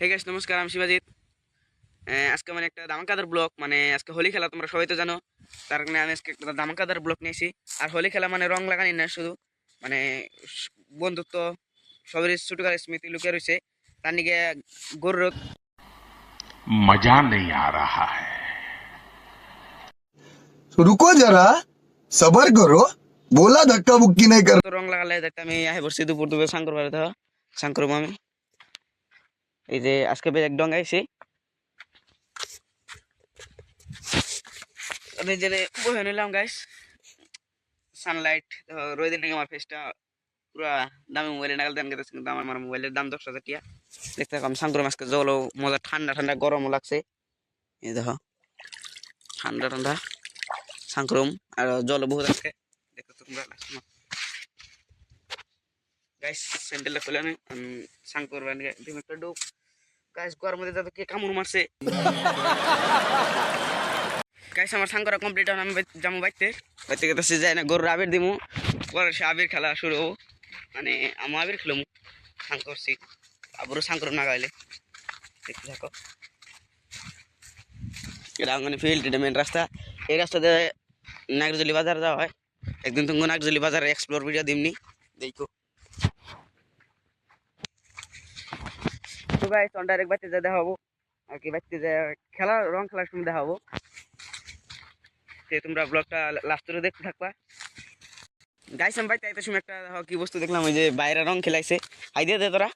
Hey guys নমস্কার, আমি শিবাজিৎ। আজকে মানে একটা ধামাকাদার ব্লগ, মানে আজকে হোলি খেলা তোমরা সবাই তো জানো। তার কারণে আমি আজকে একটা ধামাকাদার ব্লগ নিয়েছি। আর হোলি খেলা মানে রং লাগানি না শুধু, মানে বন্ধুত্ব, সবারই ছোটকার স্মৃতি লুকিয়ে রয়েছে। তার নিকে গরুর मजा नहीं आ रहा है। रुको जरा सबर करो बोला धक्का मुक्की नहीं कर রং লাগালে যাতে আমি আহে বসছি দুপুর দুপুর সাঙ্কর বাড়ি দেওয়া সাঙ্কর আমি এই যে আজকে বেশ এক ডং আইছি। আমি জেনে বহে নিলাম গাইস, সানলাইট রোদ দিন আমার ফেসটা পুরা দামি মোবাইলে নাগাল দেন গেছে, কিন্তু আমার মোবাইলের দাম 10,000 টাকা। দেখতে থাকো, আমি সাংক্রম আজকে জলও মজা, ঠান্ডা ঠান্ডা গরমও লাগছে। এই দেখো ঠান্ডা ঠান্ডা সাংক্রম, আর জলও বহুত আজকে দেখো তোমরা। গাইস স্যান্ডেলটা খুলে আমি সাংকর তুমি একটা ডুব। গাইস গরমের মধ্যে যাতে কে কামড় মারছে। গাইস আমার সাংকরা কমপ্লিট হন, আমি যাবো বাইতে বাইতে গেছে যাই না, গরুর আবির দিমু, পরে সে আবির খেলা শুরু হবো। মানে আমি আবির খেলবো সাং করছি, আবারও সাং করব না গাইলে। দেখতে থাকো, এটা মানে ফিল্ড, এটা মেন রাস্তা। এই রাস্তাতে নাগরজলি বাজার যাওয়া হয়। একদিন তুমি নাগরজলি বাজারে এক্সপ্লোর ভিডিও দিমনি, দেখো। তো গাইস অন ডাইরেক্ট বাইতে যা দেখাবো আর কি, বাইতে যা খেলা রং খেলার সময় দেখাবো। তোমরা ব্লগটা লাস্ট করে দেখতে থাকবা। গাইস আমি বাইতে একটা সময় একটা কি বস্তু দেখলাম, ওই যে বাইরে রং খেলাইছে। হাই দিয়ে দে তোরা,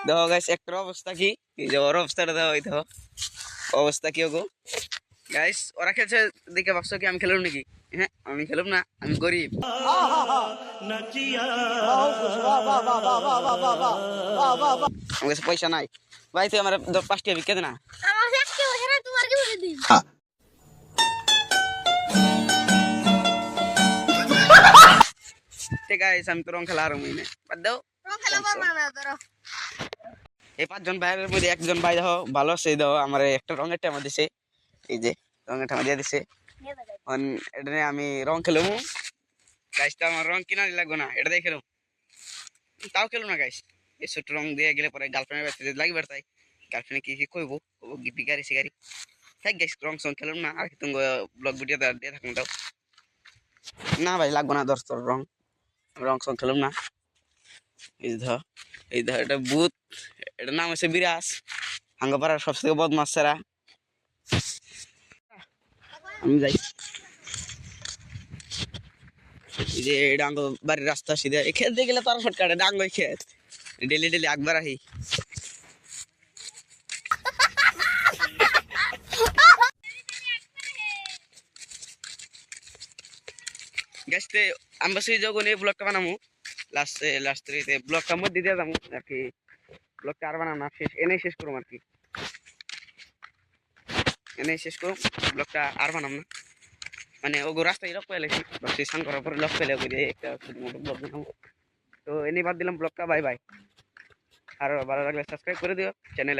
দেখো গাইস একটার অবস্থা কি, এই যে ওর অবস্থাটা দেখো, এই দেখো অবস্থা কি গো গাইস। ওরা খেলছে দেখে ভাবছো কি আমি খেলুম নাকি? হ্যাঁ আমি খেলুম না, আমি গরিব, আমার কাছে পয়সা নাই। ভাই তুই আমার 5 টাকা বিকে দে না। ঠিক আছে আমি তো রং খেলা আর মহিনে বাদ দাও। এই 5 জন ভাইয়ের মধ্যে একজন ভাই দেখো ভালো আছে, দেখো আমার একটা রঙের টাইম দিছে, এই যে রঙের টাইম দিয়ে দিছে। এটা নিয়ে আমি রং খেলবো গাইস, তো আমার রং কিনা লাগবে না, এটা দিয়ে খেলুম, তাও খেলুম না গাইস। এই ছোট রং দিয়ে গেলে পরে গার্লফ্রেন্ডের বাড়িতে লাগবে, তাই গার্লফ্রেন্ডে কি কি কইবো বিগারি সিগারি। থাক গাইস রং সং খেলুম না, আর তুমি ব্লগ ভিডিও দিয়ে থাকুন দাও না ভাই, লাগবে না দশ তোর রং, রং সং খেলুম না। এই ধর এই ধর এটা ভূত, এটার নাম হচ্ছে বিরাজ, হাঙ্গাপাড়ার সব থেকে বদমাস সেরা। আমি যাই, এই যে ডাঙ্গ বাড়ির রাস্তা সিধা, এই খেত দিয়ে গেলে তো আরো শর্টকাটে ডাঙ্গই খেত, ডেলি ডেলি একবার আহি। গাছতে আমরা সেই যখন এই ব্লগটা বানাবো লাস্টে ব্লগটার মধ্যে দিয়ে যাবো আর কি। ব্লগটা আর বানাবো না, শেষ এনেই শেষ করুম আর কি, এনেই শেষ করুম ব্লগটা আর বানাম না। মানে ওগো রাস্তায় লক পেলেছি, সেই সান করার পরে লক পেলে একটা ছোট মোটো ব্লগ বানাবো। তো এনেই বাদ দিলাম ব্লগটা, বাই বাই। আর ভালো লাগলে সাবস্ক্রাইব করে দিও চ্যানেল।